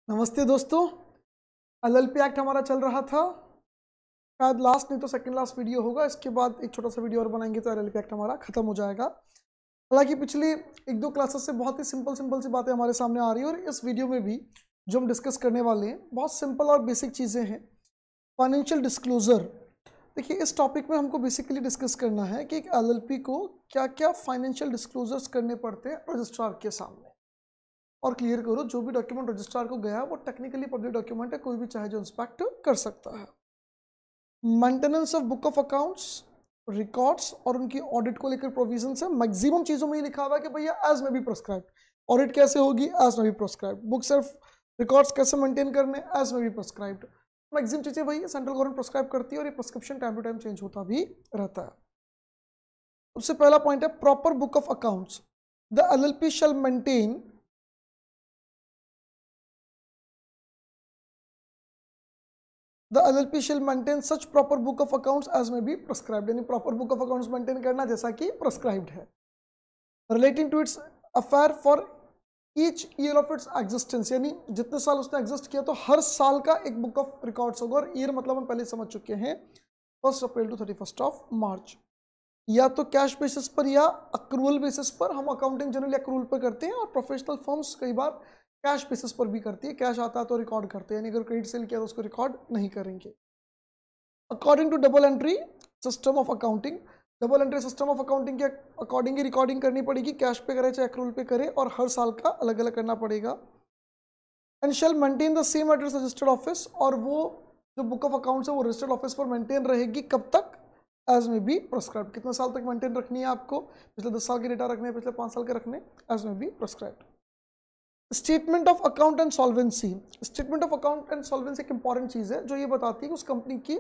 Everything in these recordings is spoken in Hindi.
नमस्ते दोस्तों। एलएलपी एक्ट हमारा चल रहा था, शायद लास्ट नहीं तो सेकंड लास्ट वीडियो होगा। इसके बाद एक छोटा सा वीडियो और बनाएंगे तो एलएलपी एक्ट हमारा खत्म हो जाएगा। हालांकि पिछली एक दो क्लासेस से बहुत ही सिंपल सी बातें हमारे सामने आ रही है और इस वीडियो में भी जो हम डिस्कस करने वाले हैं बहुत सिंपल और बेसिक चीज़ें हैं। फाइनेंशियल डिस्क्लोजर, देखिए इस टॉपिक में हमको बेसिकली डिस्कस करना है कि एक एलएलपी को क्या क्या फाइनेंशियल डिस्क्लोजर्स करने पड़ते हैं रजिस्ट्रार के सामने। और क्लियर करो, जो भी डॉक्यूमेंट रजिस्ट्रार को गया वो टेक्निकली पब्लिक डॉक्यूमेंट है, कोई भी चाहे जो इंस्पेक्ट कर सकता है। Maintenance of book of accounts, records और उनकी ऑडिट को लेकर प्रोविजन है। मैक्सिमम चीजों में ये लिखा हुआ है कि भैया एज में भी प्रोस्क्राइब, ऑडिट कैसे होगी एज में भी प्रोस्क्राइब, बुक सिर्फ रिकॉर्ड्स कैसे मेंटेन करने एज में भी प्रोस्क्राइब्ड। मैक्सिमम चीजें भाई सेंट्रल गवर्नमेंट प्रोस्क्राइब करती है और ये prescription time to time change होता भी रहता है। सबसे पहला पॉइंट है proper book of accounts. The LLP shall maintain The LLP shall maintain such proper book of accounts as may be prescribed, यानी proper book of accounts maintain करना जैसा कि prescribed है। Relating to its affair for each year of its existence, यानी जितने साल उसने एग्जिस्ट किया तो हर साल का एक बुक ऑफ रिकॉर्ड्स होगा। और ईयर मतलब हम पहले समझ चुके हैं 1 अप्रैल टू 31 मार्च। या तो कैश बेसिस पर या अक्रूवल बेसिस पर, हम अकाउंटिंग जनरली अक्रूवल पर करते हैं और प्रोफेशनल फर्म्स कई बार कैश बेसिस पर भी करती है। कैश आता है तो रिकॉर्ड करते हैं, यानी अगर क्रेडिट सेल किया तो उसको रिकॉर्ड नहीं करेंगे। According to double entry system of accounting, double entry system of accounting के अकॉर्डिंग ही रिकॉर्डिंग करनी पड़ेगी, कैश पे करे चाहे अक्रूवल पे करे, और हर साल का अलग अलग करना पड़ेगा। And shall maintain the same address registered office, और वो जो बुक ऑफ अकाउंट्स है वो रजिस्टर्ड ऑफिस पर मेंटेन रहेगी। कब तक? As may be prescribed. कितने साल तक मेंटेन रखनी है आपको? पिछले 10 साल के डेटा रखने हैं, पिछले 5 साल के रखने, as may be prescribed. Statement of account and solvency. Statement of account and solvency एक इंपॉर्टेंट चीज है जो ये बताती है कि उस कंपनी की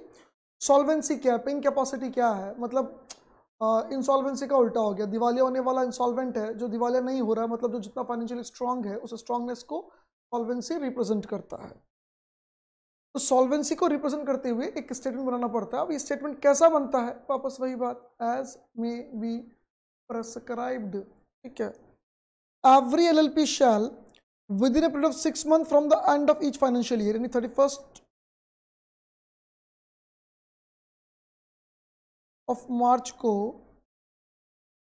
सॉल्वेंसी क्या है, पेइंग कैपेसिटी क्या है। मतलब इंसॉल्वेंसी का उल्टा हो गया, दिवालिया होने वाला इंसॉल्वेंट है, जो दिवालिया नहीं हो रहा है, मतलब जो जितना फाइनेंशियली स्ट्रांग है उस स्ट्रांगनेस को सॉल्वेंसी रिप्रेजेंट करता है। तो सॉल्वेंसी को रिप्रेजेंट करते हुए एक स्टेटमेंट बनाना पड़ता है। अब ये स्टेटमेंट कैसा बनता है? वापस वही बात, एज मे बी प्रेस्क्राइब्ड। ठीक है। Every LLP shall within a period of 6 months from the end of each financial year, यानी 31st ऑफ मार्च को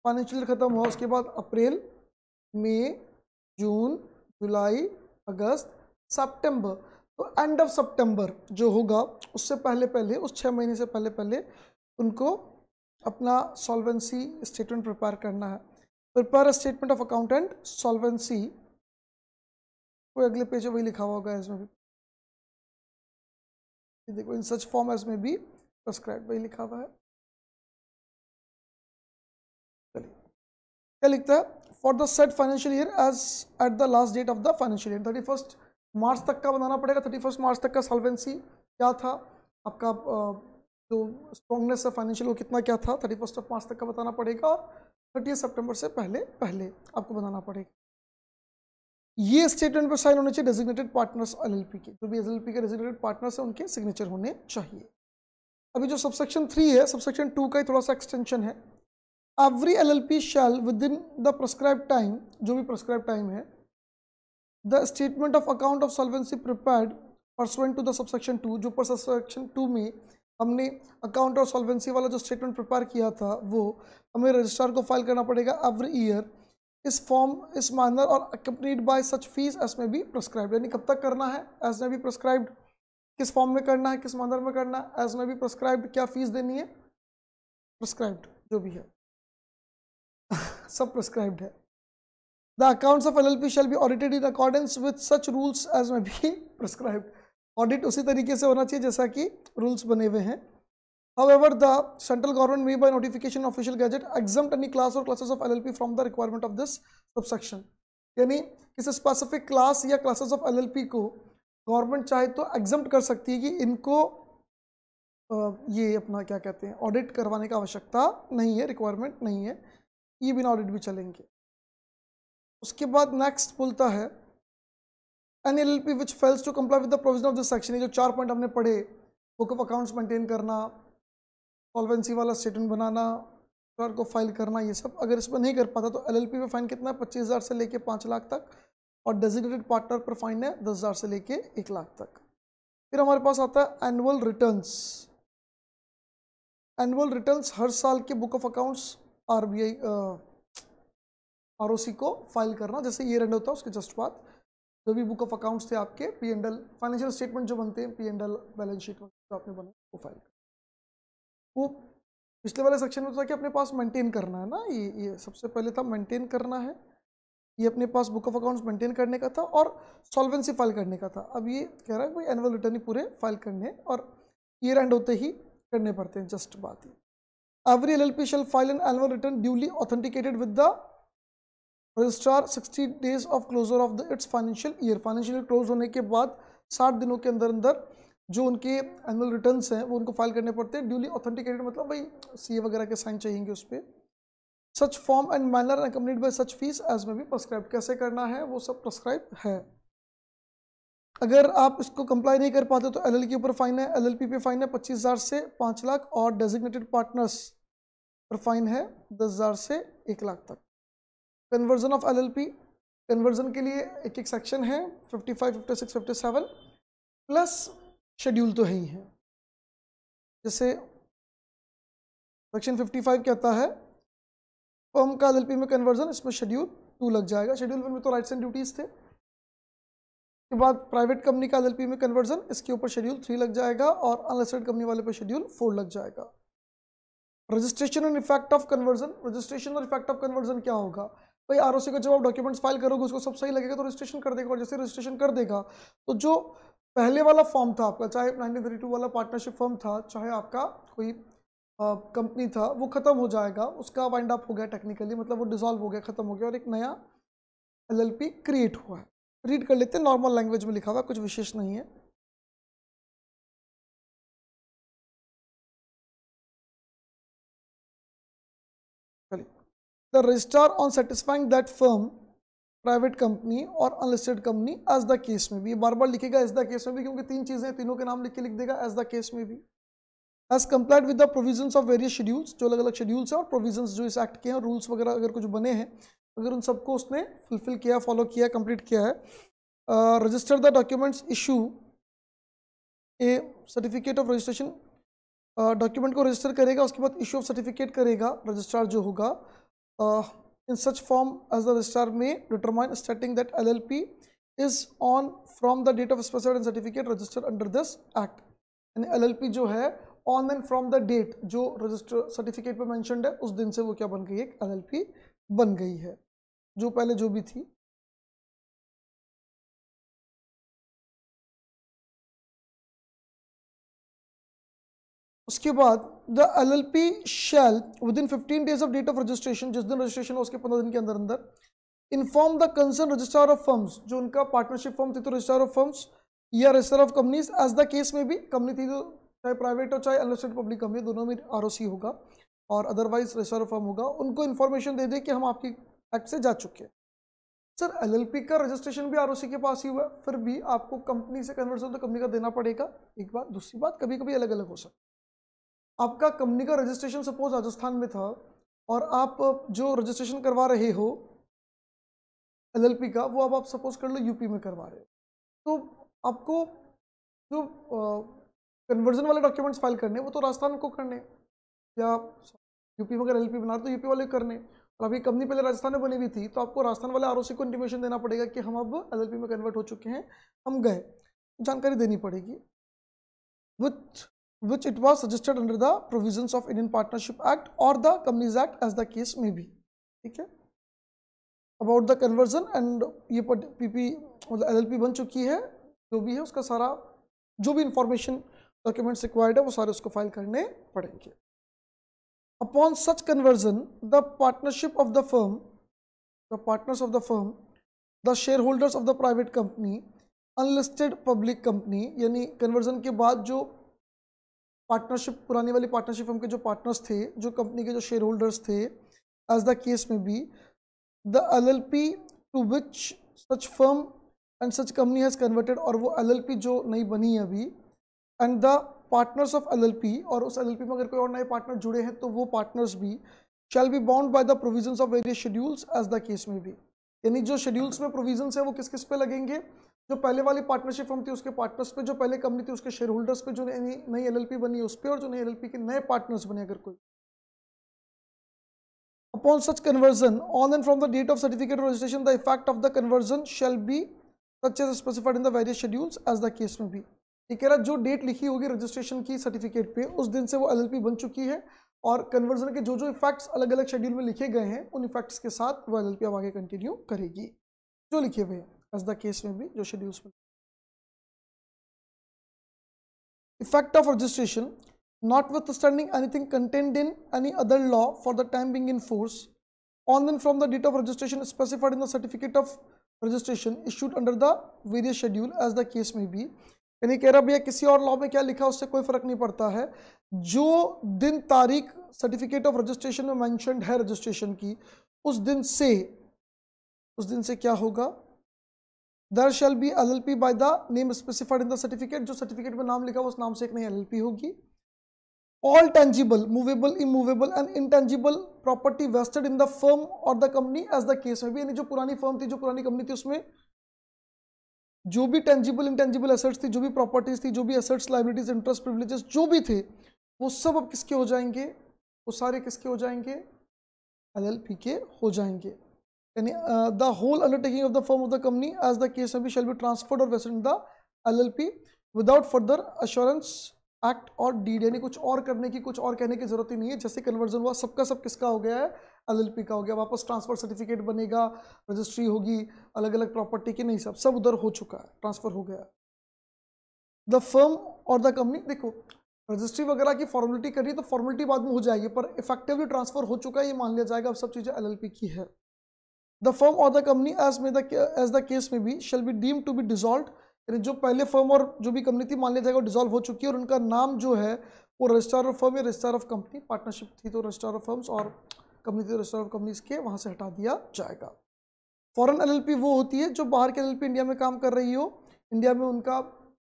फाइनेंशियल ईयर खत्म हुआ, उसके बाद अप्रैल, मई, जून, जुलाई, अगस्त, सितंबर, तो एंड ऑफ सितंबर जो होगा उससे पहले पहले, उस 6 महीने से पहले पहले उनको अपना सॉल्वेंसी स्टेटमेंट प्रिपेयर करना है। Prepare statement of account and solvency, कोई अगले पेज में वही लिखा हुआ होगा इसमें भी, देखो इन सच फॉर्म एज में भी प्रिस्क्राइब्ड, वही लिखा हुआ है। चलिए क्या लिखता है? For the set financial year as at the last date of the financial year, 31 मार्च तक का बनाना पड़ेगा। 31 मार्च तक का सॉल्वेंसी क्या था आपका, जो स्ट्रॉन्गनेस है फाइनेंशियल वो कितना क्या था, 31 ऑफ मार्च तक का बताना पड़ेगा, और 30 सितंबर से पहले पहले आपको बताना पड़ेगा। ये स्टेटमेंट पर साइन होने चाहिए डेजिग्नेटेड पार्टनर्स एलएलपी के, जो भी एलएलपी के डेजिग्नेटेड पार्टनर्स है उनके सिग्नेचर होने चाहिए। अभी जो सबसेक्शन 3 है, सबसेक्शन 2 का ही थोड़ा सा एक्सटेंशन है। Every LLP shall within the prescribe time, जो भी प्रिस्क्राइब टाइम है, the statement of account of solvency prepared pursuant to the subsection 2, जो पर सबसेक्शन 2 में हमने अकाउंट और सॉल्वेंसी वाला जो स्टेटमेंट प्रिपेयर किया था वो हमें रजिस्ट्रार को फाइल करना पड़ेगा एवरी ईयर, इस फॉर्म, इस मैनर और accompanied by such fees as may be prescribed. यानी कब तक करना है? As may be prescribed. किस फॉर्म में करना है, किस मैनर में करना है, एज में बी प्रिस्क्राइब्ड। क्या फीस देनी है? प्रिस्क्राइब्ड जो भी है सब प्रिस्क्राइब्ड है। The accounts of LLP shall be audited in accordance with such rules as may be prescribed. Audit उसी तरीके से होना चाहिए जैसा कि रूल्स बने हुए हैं। However, the central government may by notification official gazette exempt any class or classes of LLP from the requirement of this subsection। यानी किसी स्पेसिफिक क्लास या क्लासेस ऑफ एलएलपी को गवर्नमेंट चाहे तो एग्जम्प्ट कर सकती है कि इनको ये अपना क्या कहते हैं, ऑडिट करवाने का आवश्यकता नहीं है, रिक्वायरमेंट नहीं है, ये बिना ऑडिट भी चलेंगे। उसके बाद नेक्स्ट बोलता है any LLP which fails to comply with the provision of this section. ये जो 4 पॉइंट हमने पढ़े, बुक ऑफ अकाउंट्स मेंटेन करना, सॉल्वेंसी वाला स्टेटमेंट बनाना, को फाइल करना, ये सब अगर इसमें नहीं कर पाता तो एलएलपी में फाइन कितना है? 25,000 से लेके 5 लाख तक, और डेजिग्नेटेड पार्टनर पर फाइन है 10,000 से लेके 1 लाख तक। फिर हमारे पास आता है एनुअल रिटर्न्स। एनुअल रिटर्न्स हर साल के book of accounts RBI ROC को फाइल करना, जैसे ईयर एंड होता है उसके जस्ट बाद जो भी बुक ऑफ अकाउंट्स थे आपके P&L फाइनेंशियल स्टेटमेंट जो बनते हैं P&L बैलेंस शीट जो आपने बनाए वो फाइल वो पिछले वाले सेक्शन में था कि अपने पास मेंटेन करना है ना, ये सबसे पहले था मेंटेन करना है, ये अपने पास बुक ऑफ अकाउंट्स मेंटेन करने का था और सॉल्वेंसी फाइल करने का था। अब ये कह रहा है भाई एनुअल रिटर्न ही पूरे फाइल करने हैं और ईयर एंड होते ही करने पड़ते हैं, जस्ट बात ही। Every LLP shall file an annual return duly authenticated with the registrar 60 days of closure of its financial year. Financial year close होने के बाद 60 दिनों के अंदर अंदर जो उनके एनुअल रिटर्न्स हैं वो उनको फाइल करने पड़ते हैं। ड्यूली ऑथेंटिकेटेड मतलब भाई CA वगैरह के साइन चाहिएंगे उस पर। Such form and manner accompanied by such fees as में भी प्रेस्क्राइब, कैसे करना है वो सब प्रेस्क्राइब है। अगर आप इसको कंप्लाई नहीं कर पाते तो LL के ऊपर फाइन है, LLP पे फाइन है 25,000 से 5 लाख और डेजिग्नेटेड पार्टनर्स पर फाइन है 10,000 से 1 लाख तक। कन्वर्जन ऑफ LLP, कन्वर्जन के लिए एक एक सेक्शन है 55, 56, 57 प्लस शेड्यूल तो है ही है। जैसे सेक्शन 55 कहता है फर्म का LLP में कन्वर्जन, इसमें शेड्यूल 2 लग जाएगा। शेड्यूल 1 में तो राइट्स एंड ड्यूटीज थे, के बाद प्राइवेट कंपनी का LLP में कन्वर्जन, इसके ऊपर शेड्यूल 3 लग जाएगा और अनलिस्टेड कंपनी वाले पे शेड्यूल 4 लग जाएगा। Registration and effect of conversion, registration और इफेक्ट ऑफ कन्वर्जन क्या होगा भाई, आरओसी को जब आप डॉक्यूमेंट्स फाइल करोगे उसको सब सही लगेगा तो रजिस्ट्रेशन कर देगा, और जैसे रजिस्ट्रेशन कर देगा तो जो पहले वाला फॉर्म था आपका, चाहे 1932 वाला पार्टनरशिप फॉर्म था, चाहे आपका कोई कंपनी था, वो खत्म हो जाएगा, उसका वाइंड अप हो गया टेक्निकली, मतलब वो डिसॉल्व हो गया, खत्म हो गया और एक नया LLP क्रिएट हुआ है। रीड कर लेते हैं, नॉर्मल लैंग्वेज में लिखा हुआ, कुछ विशेष नहीं है। The registrar on satisfying that firm, private company और unlisted company as the case में भी, बार बार लिखेगा एज द केस में भी क्योंकि 3 चीजें, तीनों के नाम लिख के लिख देगा एज द केस में भी। As complied with the provisions of various schedules, जो अलग अलग शेड्यूल्स हैं और प्रोविजंस जो इस एक्ट के हैं, रूल्स वगैरह अगर कुछ बने हैं, अगर उन सबको उसने फुलफिल किया, फॉलो किया, कंप्लीट किया है। Register the documents, issue A certificate of registration, document को रजिस्टर करेगा, उसके बाद इशू ऑफ सर्टिफिकेट करेगा रजिस्ट्रार जो होगा। In such form as the registrar may determine stating that LLP is on from the date of specified and certificate registered under this act। यानी LLP जो है on and from the date जो रजिस्टर सर्टिफिकेट पे मेंशन्ड है उस दिन से वो क्या बन गई है, एक LLP बन गई है, जो पहले जो भी थी। उसके बाद the LLP shall within 15 days of date of registration, जिस दिन रजिस्ट्रेशन हो उसके 15 दिन के अंदर अंदर, inform the concern registrar of firms, जो उनका पार्टनरशिप फर्म थी तो रजिस्ट्रार ऑफ फर्म्स या registrar of companies as the case में भी, कंपनी थी तो चाहे प्राइवेट हो चाहे अनलिस्टेड पब्लिक कंपनी, दोनों में ROC होगा और अदरवाइज रजिस्ट्रार ऑफ फर्म होगा, उनको इन्फॉर्मेशन दे दे कि हम आपकी एक्ट से जा चुके हैं। सर LLP का रजिस्ट्रेशन भी ROC के पास ही हुआ, फिर भी आपको कंपनी से कन्वर्जन तो कंपनी का देना पड़ेगा, एक बात। दूसरी बात, कभी कभी अलग अलग हो सकता है। आपका कंपनी का रजिस्ट्रेशन सपोज राजस्थान में था और आप जो रजिस्ट्रेशन करवा रहे हो LLP का, वो अब आप सपोज कर लो यूपी में करवा रहे हो, तो आपको जो कन्वर्जन वाले डॉक्यूमेंट्स फाइल करने वो तो राजस्थान को करने, या यूपी में अगर LLP बना रहे तो यूपी वाले करने, और अभी कंपनी पहले राजस्थान में बनी हुई थी तो आपको राजस्थान वाले ROC को इंटीमेशन देना पड़ेगा कि हम अब LLP में कन्वर्ट हो चुके हैं, हम गए, जानकारी देनी पड़ेगी। With which it was registered under the provisions of Indian Partnership Act or the Companies Act as the case may be। ठीक है, about the conversion and ये PP मतलब LLP बन चुकी है, जो भी है उसका सारा जो भी इंफॉर्मेशन डॉक्यूमेंट्स रिक्वायर्ड है वो सारे उसको फाइल करने पड़ेंगे। Upon such conversion, the partnership of the firm, the partners of the firm, the shareholders of the private company, unlisted public company, यानी कन्वर्जन के बाद जो पार्टनरशिप, पुरानी वाली पार्टनरशिप फर्म के जो पार्टनर्स थे, जो कंपनी के जो शेयर होल्डर्स थे, एज द केस में be, the LLP to which such firm and such company has converted, और वो LLP जो नई बनी है अभी, and the partners of LLP, और उस LLP में अगर कोई और नए पार्टनर जुड़े हैं तो वो पार्टनर्स भी, shall be bound by the provisions of various schedules as the case में बी। यानी जो शेड्यूल्स में प्रोविजंस है वो किस किस पे लगेंगे, जो पहले वाली पार्टनरशिप फर्म थी उसके पार्टनर्स पे, जो पहले कंपनी थी उसके शेयर होल्डर्स पे, जो नई एलएलपी बनी उस पे, और जो नई एलएलपी के नए पार्टनर्स बने अगर कोई। Upon such conversion, on and from the date of certificate of registration, the effect of the conversion shall be such as specified in the various schedules as the case may be. ये कह रहा जो डेट लिखी होगी रजिस्ट्रेशन की सर्टिफिकेट पे उस दिन से वो एलएलपी बन चुकी है, और कन्वर्जन के जो जो इफेक्ट्स अलग अलग शेड्यूल में लिखे गए हैं उन इफेक्ट्स के साथ वो एलएलपी अब आगे कंटिन्यू करेगी जो लिखे हुए हैं एज द केस में भी जो शेड्यूल्स में। Effect of registration notwithstanding anything contained in any other law for the time being in force on and from the date of registration specified in the certificate of registration issued under the various schedule as the case may be। यानी कह रहा भैया किसी और लॉ में क्या लिखा उससे कोई फर्क नहीं पड़ता है, जो दिन तारीख सर्टिफिकेट ऑफ रजिस्ट्रेशन में मेंशन्ड है रजिस्ट्रेशन की उस दिन से क्या होगा, there shall be LLP by the name specified in the certificate, जो सर्टिफिकेट में नाम लिखा उस नाम से एक नई LLP होगी। All tangible, movable, immovable and intangible property vested in the firm or the company as the case में भी, यानी जो पुरानी फर्म थी जो पुरानी कंपनी थी उसमें जो भी टेंजिबल इंटेंजिबल एसेट्स थी, जो भी प्रॉपर्टीज थी, जो भी एसेट्स लायबिलिटीज इंटरेस्ट प्रिविलेजेस जो भी थे वो सब अब किसके हो जाएंगे, वो सारे किसके हो जाएंगे, एलएलपी के हो जाएंगे। यानी the whole undertaking of the firm of the company as the case में भी शैल बी ट्रांसफर्ड और vested in the LLP without further assurance act और डीड, यानी कुछ और करने की कुछ और कहने की जरूरत ही नहीं है। जैसे कन्वर्जन हुआ सबका सब किसका हो गया है, एलएलपी का हो गया, वापस ट्रांसफर सर्टिफिकेट बनेगा, रजिस्ट्री होगी अलग अलग प्रॉपर्टी की, नहीं सब उधर हो चुका है, ट्रांसफर हो गया। द फर्म और द कंपनी, देखो रजिस्ट्री वगैरह की फॉर्मेलिटी करिए तो फॉर्मेलिटी बाद में हो जाएगी, पर इफेक्टिवली ट्रांसफर हो चुका है ये मान लिया जाएगा, अब सब चीजें एलएलपी की है। द फर्म और the company as the case में be shall be deemed to be dissolved, यानी जो पहले फर्म और जो भी कंपनी थी मान लिया जाएगा डिसॉल्व हो चुकी है और उनका नाम जो है वो रजिस्ट्रार ऑफ फर्म या रजिस्ट्रार ऑफ कंपनी, पार्टनरशिप थी तो रजिस्ट्रार ऑफ फर्म्स और कंपनी थी तो रजिस्ट्रार ऑफ कंपनीज के वहां से हटा दिया जाएगा। फॉरेन एलएलपी वो होती है जो बाहर के एलएलपी इंडिया में काम कर रही हो, इंडिया में उनका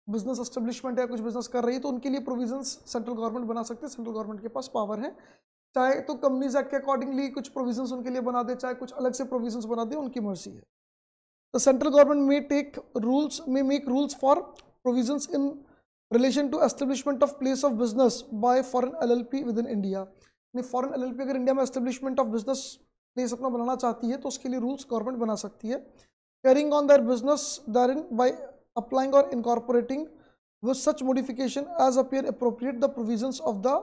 बिजनेस एस्टेब्लिशमेंट है, कुछ बिजनेस कर रही है तो उनके लिए प्रोविजंस सेंट्रल गवर्नमेंट बना सकते हैं, सेंट्रल गवर्नमेंट के पास पावर है, चाहे तो कंपनीज एक्ट के अकॉर्डिंगली कुछ प्रोविजंस उनके लिए बना दे, चाहे कुछ अलग से प्रोविजंस बना दे, उनकी मर्जी है। The central government may make rules for provisions in relation to establishment of place of business by foreign LLP within India। यानी फॉरेन एलएलपी अगर इंडिया में एस्टेब्लिशमेंट ऑफ बिजनेस प्लेस अपना बनाना चाहती है तो उसके लिए रूल्स गवर्नमेंट बना सकती है। Carrying on their business therein by applying or incorporating with such modification as appear appropriate the provisions of the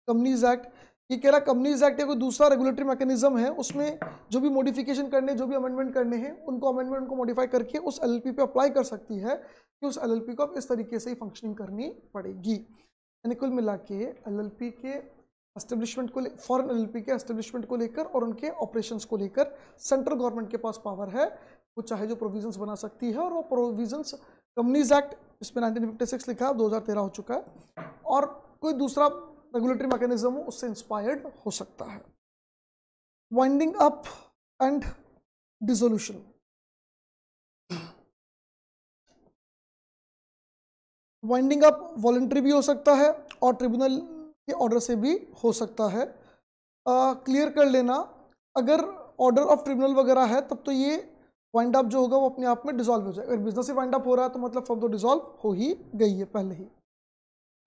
Companies Act। ये कह रहा कंपनीज एक्ट या कोई दूसरा रेगुलेटरी मैकेनिज्म है उसमें जो भी मॉडिफिकेशन करने, जो भी अमेंडमेंट करने हैं उनको अमेंडमेंट को मॉडिफाई करके उस एलएलपी पे अप्लाई कर सकती है कि उस एलएलपी को अब इस तरीके से ही फंक्शनिंग करनी पड़ेगी। यानी कुल मिला के एलएलपी के एस्टेब्लिशमेंट को, फॉरेन एलएलपी के एस्टेब्लिशमेंट को लेकर और उनके ऑपरेशंस को लेकर सेंट्रल गवर्नमेंट के पास पावर है, वो चाहे जो प्रोविजंस बना सकती है और वो प्रोविजंस कंपनीज एक्ट इसमें 1956 लिखा है, 2013 हो चुका है, और कोई दूसरा रेगुलेटरी मैकेनिज्म उससे इंस्पायर्ड हो सकता है। Winding up and dissolution, winding up voluntary भी हो सकता है और ट्रिब्यूनल के ऑर्डर से भी हो सकता है। क्लियर कर लेना, अगर ऑर्डर ऑफ ट्रिब्यूनल वगैरह है तब तो ये वाइंड अप जो होगा वो अपने आप में डिसॉल्व हो जाएगा। अगर बिजनेस से वाइंड अप हो रहा है तो मतलब फर्म तो डिसॉल्व हो ही गई है पहले ही।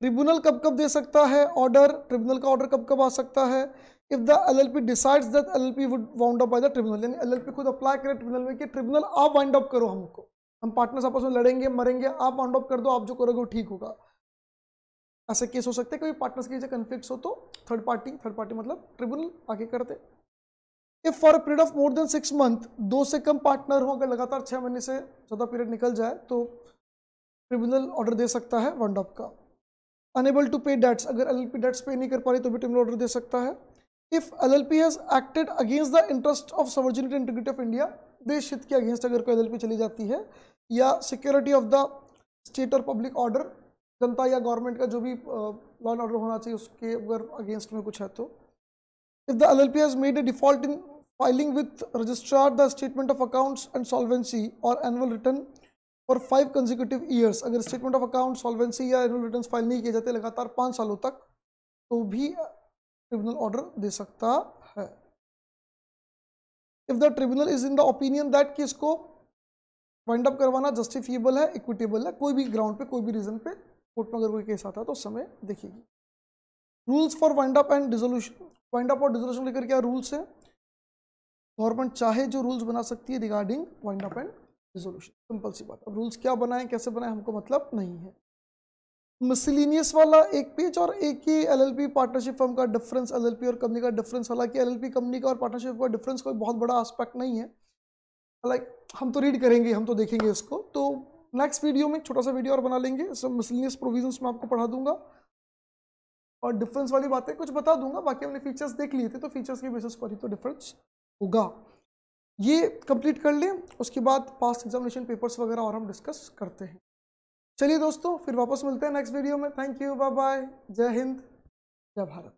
ट्रिब्यूनल कब कब दे सकता है ऑर्डर, ट्रिब्यूनल का ऑर्डर कब कब आ सकता है, if the LLP decides that LLP would wound up by the tribunal, यानी एलएलपी खुद अप्लाई करे ट्रिब्यूनल में कि ट्रिब्यूनल आप वाइंड अप करो, हमको, हम पार्टनर्स आपस में लड़ेंगे मरेंगे, आप वाइंड अप कर दो, आप जो करोगे वो ठीक होगा। ऐसे केस हो सकते हैं कोई पार्टनर्स के कन्फ्लिक्ट हो तो थर्ड पार्टी मतलब ट्रिब्यूनल आगे करते। If for a period of more than 6 month, 2 से कम पार्टनर हो, अगर लगातार 6 महीने से ज़्यादा पीरियड निकल जाए तो ट्रिब्यूनल ऑर्डर दे सकता है वाइंड अप का। अनेबल टू पे डेट्स, अगर एलएलपी डेट्स पे नहीं कर पा रही तो भी ट्रिब्यूनल ऑर्डर दे सकता है। If LLP has acted against the interest of sovereignty and integrity of India, देश हित के अगेंस्ट अगर कोई एलएलपी चली जाती है, या सिक्योरिटी ऑफ द स्टेट और पब्लिक ऑर्डर, जनता या गवर्नमेंट का जो भी लॉ एंड ऑर्डर होना चाहिए उसके अगर अगेंस्ट में कुछ है तो। If the LLP has made a default in filing with registrar the statement of accounts and solvency और annual return for 5 consecutive years, अगर स्टेटमेंट ऑफ अकाउंट, सॉल्वेंसी या एनुअल रिटर्न्स फाइल नहीं किए जाते लगातार 5 सालों तक तो भी ट्रिब्यूनल ऑर्डर दे सकता है। If the tribunal is in the opinion that कि इसको वाइंड अप करवाना जस्टिफिएबल है, इक्विटेबल है, कोई भी ग्राउंड पे, कोई भी रीजन पे कोर्ट में अगर कोई केस आता है तो उस समय देखिएगी। Rules for wind up and dissolution, wind up और डिसोल्यूशन लेकर क्या रूल्स है, गवर्नमेंट चाहे जो रूल्स बना सकती है regarding wind up and dissolution, simple सी बात। अब रूल्स क्या बनाएं कैसे बनाएं हमको मतलब नहीं है। मिसलिनियस वाला एक पेज और एक ही एलएलपी पार्टनरशिप फर्म का डिफरेंस, एलएलपी और कंपनी का डिफरेंस। हालांकि एलएलपी कंपनी का और पार्टनरशिप का डिफरेंस कोई बहुत बड़ा एस्पेक्ट नहीं है, लाइक हम तो रीड करेंगे, हम तो देखेंगे इसको, तो नेक्स्ट वीडियो में छोटा सा वीडियो और बना लेंगे। सब मिसलिनियस प्रोविजंस में आपको पढ़ा दूंगा और डिफरेंस वाली बातें कुछ बता दूंगा। बाकी हमने फीचर्स देख लिए थे तो फीचर्स के बेसिस पर ही तो डिफरेंस होगा। ये कंप्लीट कर लें, उसके बाद पास्ट एग्जामिनेशन पेपर्स वगैरह और हम डिस्कस करते हैं। चलिए दोस्तों, फिर वापस मिलते हैं नेक्स्ट वीडियो में। थैंक यू, बाय बाय, जय हिंद, जय भारत।